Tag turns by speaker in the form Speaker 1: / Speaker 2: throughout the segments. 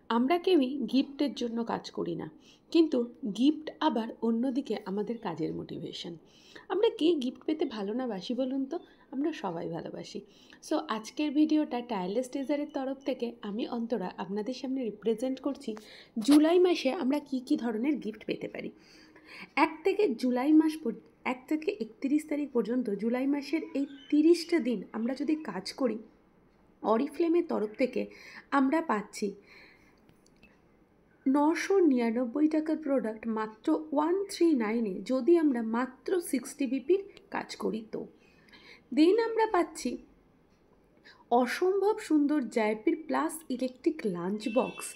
Speaker 1: আমরা কেউই গিফটের জন্য কাজ করি না, কিন্তু গিফট আবার অন্যদিকে আমাদের কাজের মোটিভেশন। আমরা কে গিফট পেতে ভালো না বাসি বলুন তো? আমরা সবাই ভালোবাসি। সো আজকের ভিডিওটা টায়ারলেস টিজারের তরফ থেকে আমি অন্তরা আপনাদের সামনে রিপ্রেজেন্ট করছি জুলাই মাসে আমরা কি ধরনের গিফট পেতে পারি। 1 থেকে 31 তারিখ পর্যন্ত জুলাই মাসের এই 30টা দিন আমরা যদি কাজ করি, অরিফ্লেমের তরফ থেকে আমরা পাচ্ছি 999 টাকার প্রোডাক্ট মাত্র 139-এ, যদি আমরা মাত্র 60 বিপির কাজ করি। তো দেন আমরা পাচ্ছি অসম্ভব সুন্দর জায়পির প্লাস ইলেকট্রিক লাঞ্চ বক্স,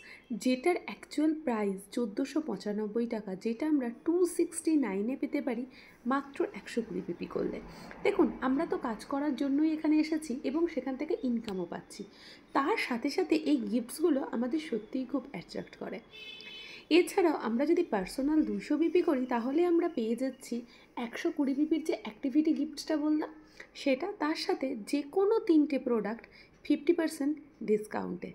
Speaker 1: যেটার অ্যাকচুয়াল প্রাইস 1495 টাকা, যেটা আমরা 269-এ পেতে পারি মাত্র 120 বিপি করলে। দেখুন, আমরা তো কাজ করার জন্যই এখানে এসেছি এবং সেখান থেকে ইনকামও পাচ্ছি। তার সাথে সাথে এই গিফটসগুলো আমাদের সত্যিই খুব অ্যাট্রাক্ট করে। এছাড়াও আমরা যদি পার্সোনাল 200 বিপি করি, তাহলে আমরা পেয়ে যাচ্ছি 120 বিপির যে অ্যাক্টিভিটি গিফটসটা বললাম সেটা, তার সাথে যে কোনো 3টে প্রোডাক্ট 50% ডিসকাউন্টে।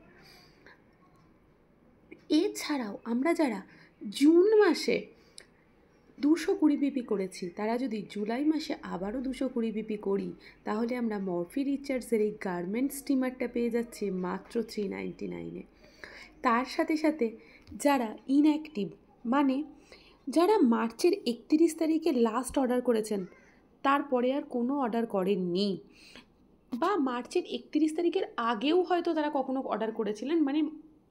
Speaker 1: এছাড়াও আমরা যারা জুন মাসে 220 বিপি করেছি, তারা যদি জুলাই মাসে আবারও 220 বিপি করি, তাহলে আমরা মরফি রিচার্জের এই গার্মেন্ট স্টিমারটা পেয়ে যাচ্ছি মাত্র 399-এ। তার সাথে সাথে যারা ইনঅ্যাক্টিভ, মানে যারা মার্চের 31 তারিখে লাস্ট অর্ডার করেছেন, তারপরে আর কোনো অর্ডার করেননি, বা মার্চের 31 তারিখের আগেও হয়তো তারা কখনো অর্ডার করেছিলেন, মানে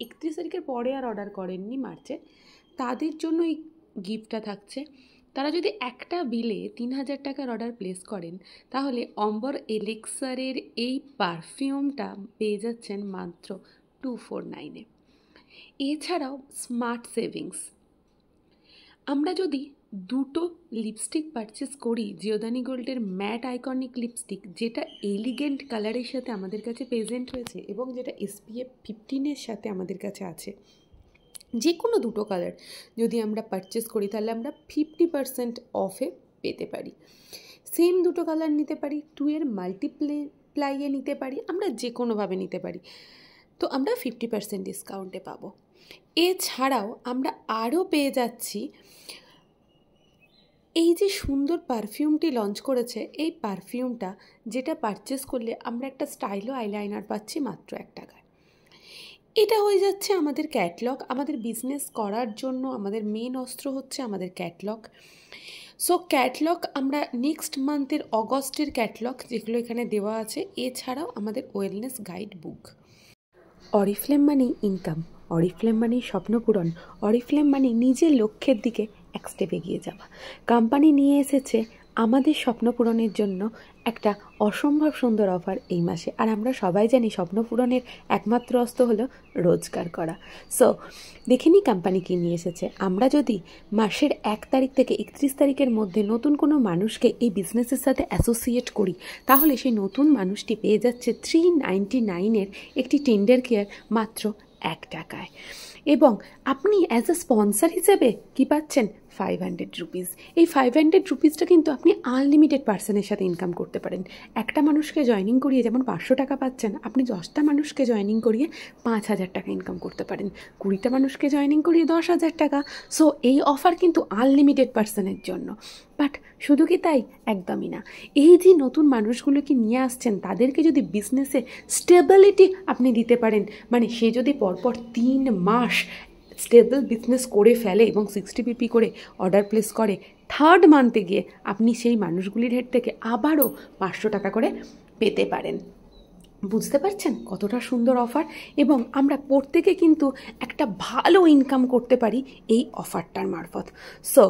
Speaker 1: 31 তারিখের পরে আর অর্ডার করেননি মার্চে, তাদের জন্য এই গিফটটা থাকছে। তারা যদি একটা বিলে 3000 টাকার অর্ডার প্লেস করেন, তাহলে অম্বর এলিক্সারের এই পারফিউমটা পেয়ে যাচ্ছেন মাত্র 249-এ। এছাড়াও স্মার্ট সেভিংস, আমরা যদি 2টো লিপস্টিক পারচেস করি, জিওদানি গোল্ডের ম্যাট আইকনিক লিপস্টিক, যেটা এলিগেন্ট কালারের সাথে আমাদের কাছে প্রেজেন্ট হয়েছে এবং যেটা SPF 15-এর সাথে আমাদের কাছে আছে, যে কোনো 2টো কালার যদি আমরা পারচেস করি, তাহলে আমরা 50% অফে পেতে পারি। সেম 2টো কালার নিতে পারি, 2-এর মাল্টিপ্লাইয়ে নিতে পারি, আমরা যে কোনোভাবে নিতে পারি, তো আমরা 50% ডিসকাউন্টে পাবো। এছাড়াও আমরা আরও পেয়ে যাচ্ছি এই যে সুন্দর পারফিউমটি লঞ্চ করেছে, এই পারফিউমটা যেটা পারচেস করলে আমরা একটা স্টাইলো আইলাইনার পাচ্ছি মাত্র 1 টাকায়। এটা হয়ে যাচ্ছে আমাদের ক্যাটলগ। আমাদের বিজনেস করার জন্য আমাদের মেন অস্ত্র হচ্ছে আমাদের ক্যাটলগ। সো ক্যাটলগ আমরা নেক্সট মান্থের অগস্টের ক্যাটলগ, যেগুলো এখানে দেওয়া আছে। এছাড়াও আমাদের ওয়েলনেস গাইড বুক। অরিফ্লেম মানেই ইনকাম, অরিফ্লেম মানেই স্বপ্নপূরণ, অরিফ্লেম মানে নিজের লক্ষ্যের দিকে এক স্টেপ এগিয়ে যাওয়া। কোম্পানি নিয়ে এসেছে আমাদের স্বপ্ন পূরণের জন্য একটা অসম্ভব সুন্দর অফার এই মাসে। আর আমরা সবাই জানি স্বপ্ন পূরণের একমাত্র অস্ত্র হলো রোজগার করা। সো দেখে নিই কোম্পানি কী নিয়ে এসেছে। আমরা যদি মাসের 1 তারিখ থেকে 31 তারিখের মধ্যে নতুন কোনো মানুষকে এই বিজনেসের সাথে অ্যাসোসিয়েট করি, তাহলে সেই নতুন মানুষটি পেয়ে যাচ্ছে 399-এর একটি টেন্ডার কেয়ার মাত্র 1 টাকায়। এবং আপনি অ্যাজ এ স্পন্সার হিসেবে কী পাচ্ছেন? 500 রুপিস। এই 500 রুপিসটা কিন্তু আপনি আনলিমিটেড পার্সনের সাথে ইনকাম করতে পারেন। একটা মানুষকে জয়েনিং করিয়ে যেমন 500 টাকা পাচ্ছেন, আপনি 10টা মানুষকে জয়েনিং করিয়ে 5000 টাকা ইনকাম করতে পারেন, 20টা মানুষকে জয়েনিং করিয়ে 10,000 টাকা। সো এই অফার কিন্তু আনলিমিটেড পার্সনের জন্য। বাট শুধু কি তাই? একদমই না। এই যে নতুন মানুষগুলোকে নিয়ে আসছেন, তাদেরকে যদি বিজনেসে স্টেবিলিটি আপনি দিতে পারেন, মানে সে যদি পরপর 3 মাস স্টেবল বিজনেস করে ফেলে এবং 60 বিপি করে অর্ডার প্লেস করে, 3rd মান্থে গিয়ে আপনি সেই মানুষগুলির হেড থেকে আবারও 500 টাকা করে পেতে পারেন। বুঝতে পারছেন কতটা সুন্দর অফার? এবং আমরা প্রত্যেকে কিন্তু একটা ভালো ইনকাম করতে পারি এই অফারটার মারফত। সো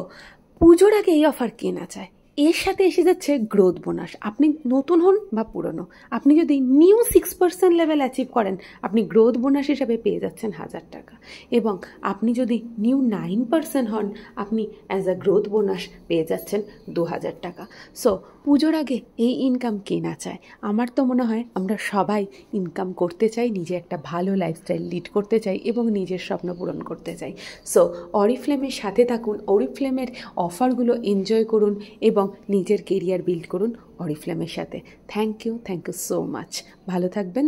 Speaker 1: পুজোর আগে এই অফার কে না চায়? এর সাথে এসে যাচ্ছে গ্রোথ বোনাস। আপনি নতুন হন বা পুরনো, আপনি যদি নিউ 6% লেভেল অ্যাচিভ করেন, আপনি গ্রোথ বোনাস হিসাবে পেয়ে যাচ্ছেন 1000 টাকা। এবং আপনি যদি নিউ 9% হন, আপনি অ্যাজ আ গ্রোথ বোনাস পেয়ে যাচ্ছেন 2000 টাকা। সো পুজোর আগে এই ইনকাম কে না চায়? আমার তো মনে হয় আমরা সবাই ইনকাম করতে চাই, নিজে একটা ভালো লাইফস্টাইল লিড করতে চাই এবং নিজের স্বপ্ন পূরণ করতে চাই। সো অরিফ্লেমের সাথে থাকুন, অরিফ্লেমের অফারগুলো এনজয় করুন এবং নিজের কেরিয়ার বিল্ড করুন অরিফ্লেমের সাথে। Thank you so much. ভালো থাকবেন।